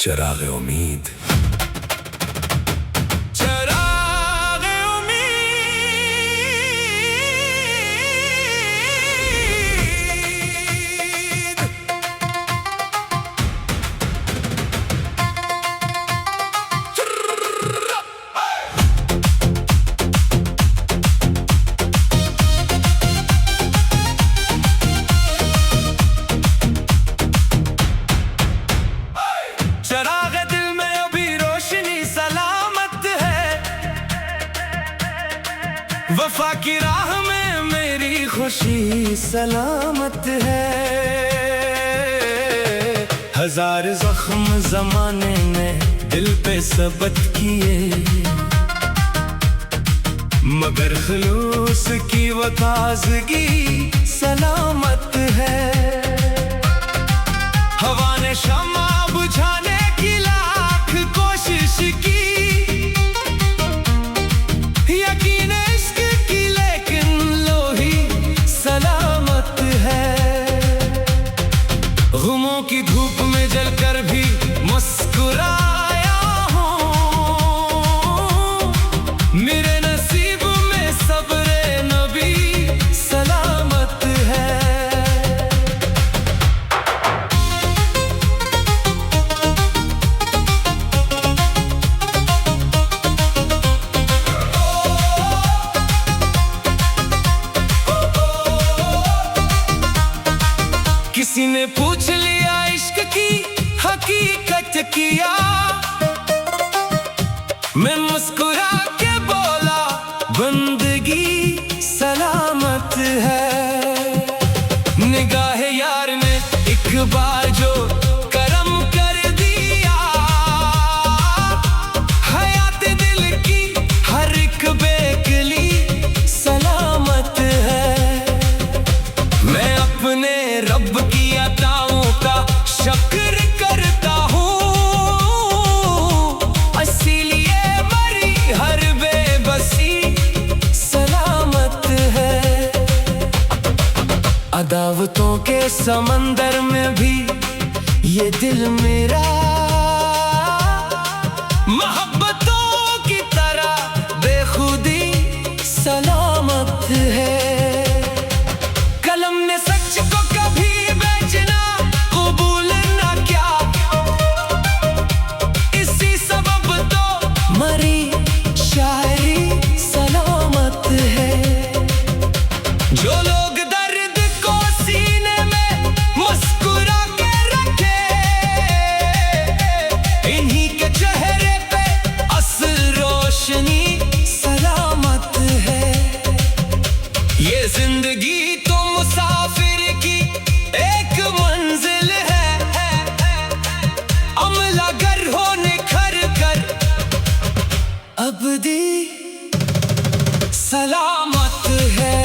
चिराग उम्मीद। चराग दिल में अभी रोशनी सलामत है, वफा की राह में मेरी खुशी सलामत है। हजार जख्म जमाने ने दिल पे सबत किए, मगर खलूस की वो ताजगी सलामत है। हवा ने शमा बुझाने की लाख कोशिश की, यकीन इश्क की लेकिन लोही सलामत है। गुमों की धूप में जलकर भी मुस्कुराया हूँ, मेरे नसीब में सब्रे नबी सलामत है। किसी ने पूछ लिया इश्क की हकीकत किया, मैं मुस्कुरा के बोला बंदगी सलामत है। निगाह यार ने एक बार जो करम कर दिया, हयात दिल की हर एक बेकली सलामत है। मैं अपने रब की अताओं का शुक्र करता हूँ, इसीलिए मरी हर बेबसी सलामत है। अदावतों के समंदर में भी ये दिल मेरा मोहब्बतों की तरह बेखुदी सलामत है। कलम ने सच को कभी बेचना कबूल ना किया, इसी सबब तो मरी शायरी सलामत है। जो लोग दर्द को सीने में मुस्कुरा के रखे, इन्हीं के चेहरे पे असल रोशनी सलामत है। ये जिंदगी मुसाफिर की एक मंजिल है, अमला गर होने खर कर अबदी सलामत है।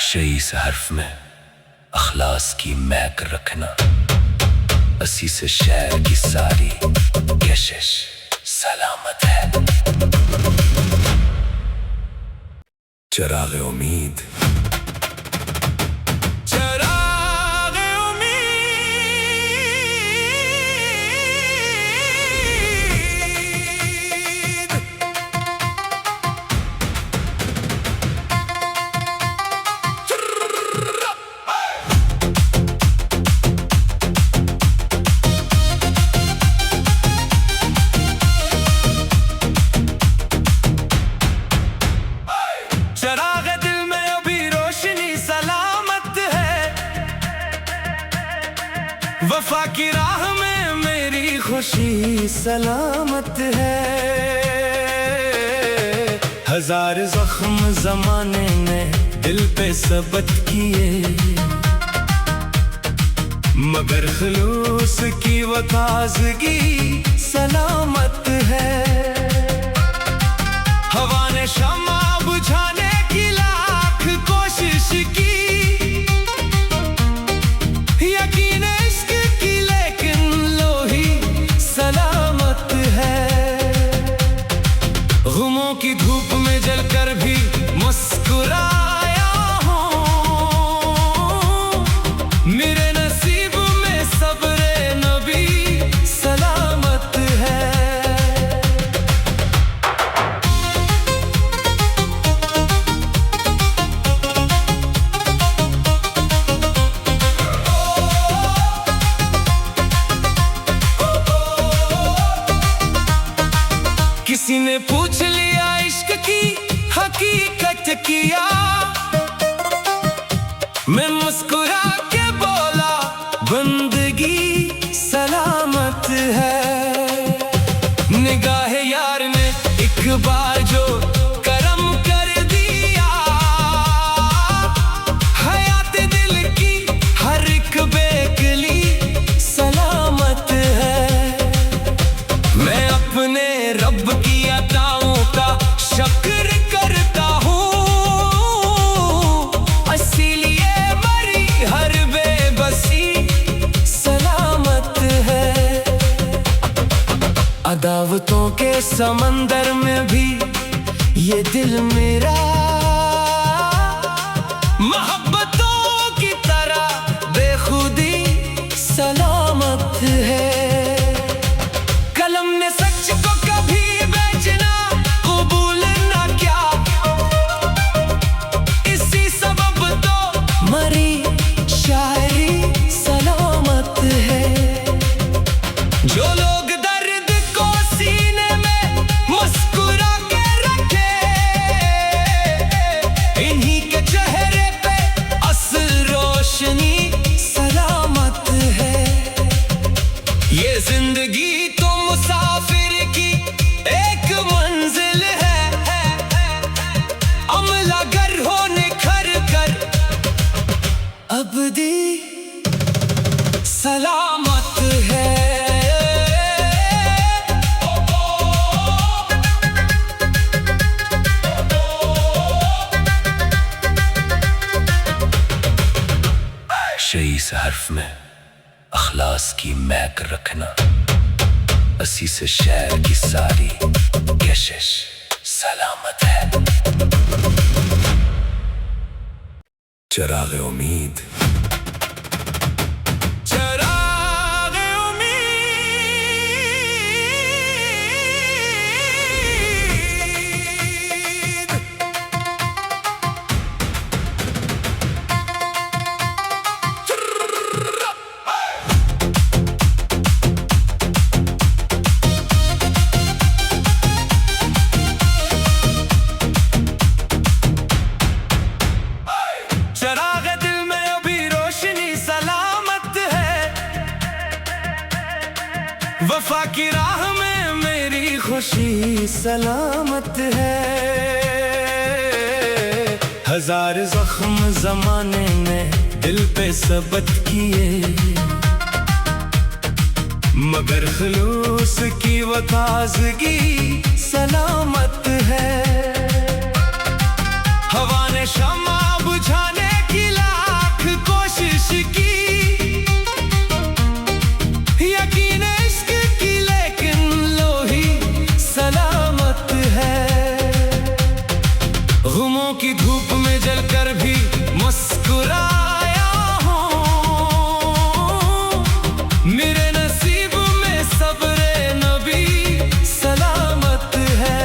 शई से हर्फ में अखलास की महक रखना, असी से शहर की सारी कशिश सलामत है। चिराग उम्मीद। चराग दिल में अभी रोशनी सलामत है, वफा की राह में मेरी खुशी सलामत है। हजार जख्म जमाने ने दिल पे सबत किए, मगर खलूस की वो ताजगी सलामत है। हवा ने शमा बुझाने की लाख कोशिश की, यकीन इश्क की लेकिन लोही सलामत है। गुमों गुमों की धूप में जलकर भी मुस्कुराया हूँ। मेरे नसीब में सब्रे नबी सलामत है। किसी ने पूछ लिया इश्क की हकीकत किया, मैं मुस्कुरा के बोला बंदगी सलामत है। निगाहे यार ने एक बार जो करम कर दिया, हयात दिल की हर एक बेकली सलामत है। मैं अपने रब की अताओं का शुक्र करता हूँ, इसीलिए मरी हर बेबसी सलामत है। अदावतों के समंदर में भी ये दिल मेरा मोहब्बतों की तरह बेखुदी सलामत है। कलम ने सच को कभी बेचना कबूल ना किया, इसी सबब तो मरी शायरी सलामत है। जो लोग दर्द को सीने में मुस्कुरा के रखे, इन्हीं के चेहरे पे असल रोशनी सलामत है। ये जिंदगी तो मुसाफिर की एक मंजिल है, अमला गर होने खर कर अबदी सलामत है। शई इस हर्फ में अखलास की महक रखना, असी से शहर की सारी कशिश सलामत है। चिराग उम्मीद, चिराग उम्मीद। चिराग दिल में अभी रोशनी सलामत है। वफा की राह में मेरी खुशी सलामत है। हजार जख्म जमाने ने दिल पे सबत किए, मगर खलूस की वो ताजगी सलामत है। हवा ने शमा बुझाने की लाख कोशिश की, यकीन इश्क की लेकिन लोही सलामत है। गुमों की धूप में जलकर भी मुस्कुराया हूँ। मेरे नसीब में सब्रे नबी सलामत है।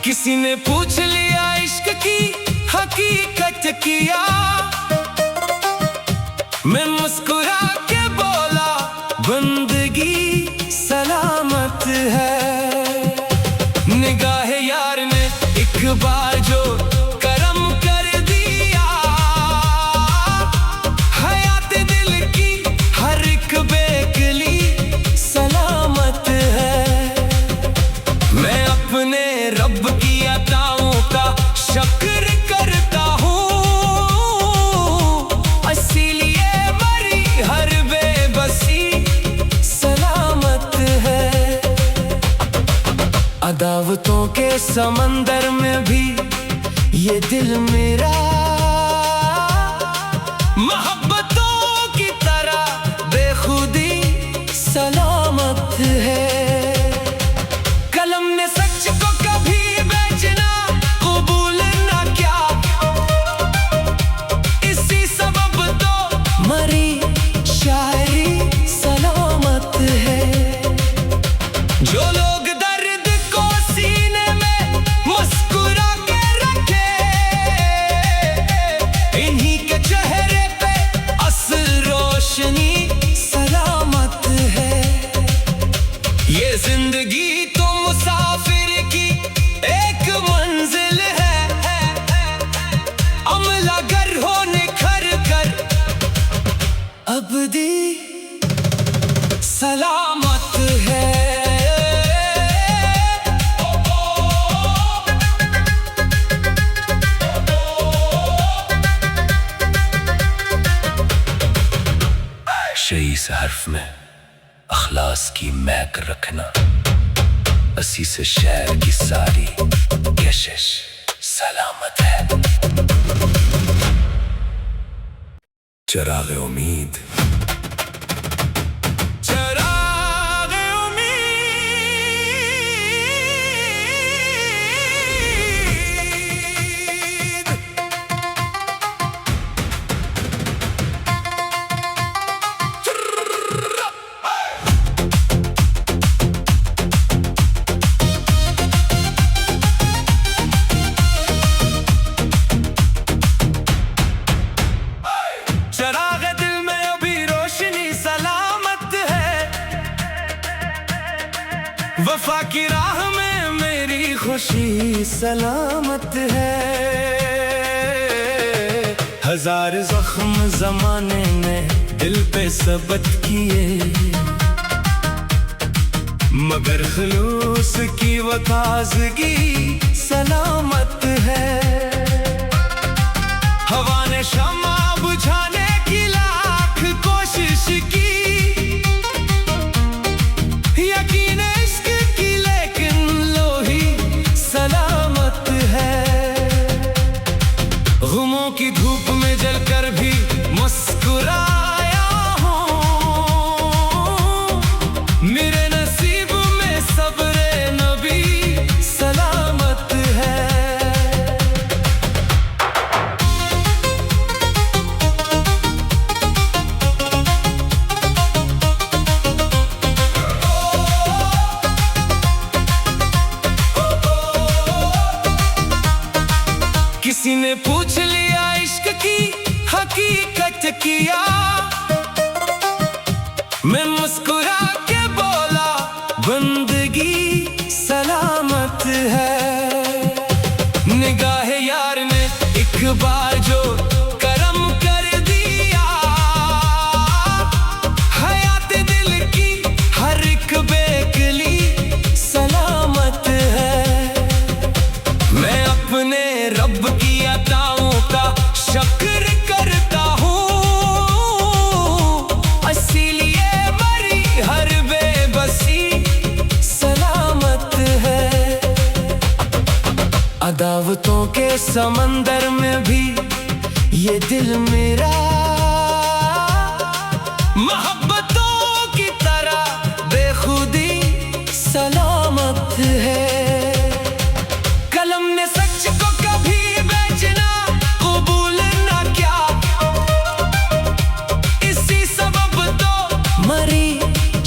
किसी ने पूछ लिया इश्क की हकीकत किया, मैं मुस्कुरा के बोला बंदगी सलामत है। निगाहे यार ने एक बार जो करम कर दिया, हयात दिल की हर एक बेकली सलामत है। मैं अपने रब की अताओं का शुक्र करता हूँ, इसीलिए मरी हर बेबसी सलामत है। अदावत अदावतों के समंदर में भी ये दिल मेरा मोहब्बतों की तरह बेखुदी सलामत है। कलम ने सच को कभी बेचना कबूल ना किया, इसी सबब तो मरी शायरी सलामत है। जो लोग दर्द को सीने में मुस्कुरा के रखे, इन्हीं के चेहरे पे असल रोशनी सलामत है। ये जिंदगी तो मुसाफिर की एक मंजिल है, अमला गर होने खर कर अबदी सलामत है। इस हर्फ में अखलास की महक रखना, असी से शहर की सारी कशिश सलामत है। चिराग उम्मीद, चिराग उम्मीद, चिराग दिल में अभी रोशनी सलामत है। वफा की राह में मेरी खुशी सलामत है। हजार जख्म जमाने ने दिल पे सबत किए, मगर खलूस की वो ताज़गी सलामत है। हवा ने शमा बुझाने की लाख कोशिश की, यकीन इश्क की लेकिन लोही सलामत है। गुमों की धूप में जलकर भी मुस्कुराया हूँ, मेरे नसीब में सब्र नबी सलामत है। किसी ने पूछ लिया इश्क की हकीकत किया, मैं मुस्कुरा के बोला बंदगी सलामत है। निगाह यार ने एक बार जो करम कर दिया, हयात दिल की हर एक बेकली सलामत है। मैं अपने रब की अताओं का शुक्र करता हूँ, इसीलिए मरी हर बेबसी सलामत है। अदावतों के समंदर में भी ये दिल मेरा मोहब्बतों की तरह बेखुदी सलामत है। कलम ने सच को कभी बेचना कबूल ना किया, इसी सबब तो मरी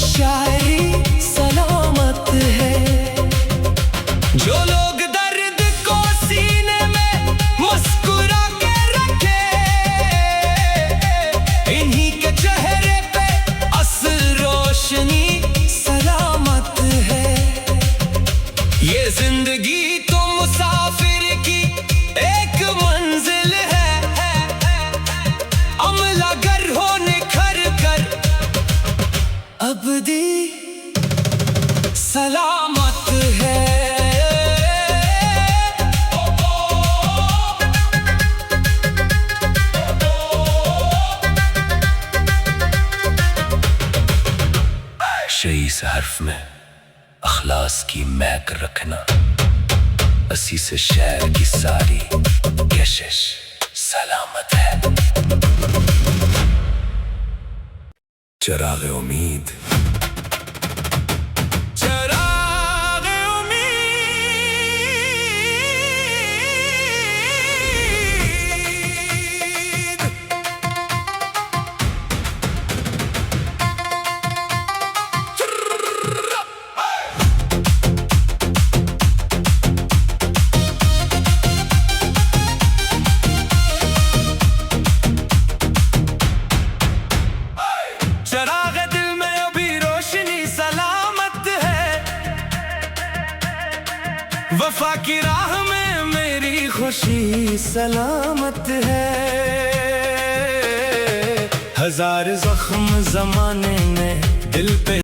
शायरी सलामत है। जो लोग दर्द को सीने में मुस्कुरा के रखे, इन्हीं के चेहरे पे असल रोशनी सलामत है। ये जिंदगी तो मुसाफिर की एक मंजिल है, अमला गर होने खर कर अबदी सलामत है। इस हर्फ में अखलास की महक रखना, अस्सी से शहर की सारी कशिश सलामत है। चिराग उम्मीद चराग दिल में अभी रोशनी सलामत है, वफा की राह में मेरी खुशी सलामत है। हजार जख्म जमाने में दिल पे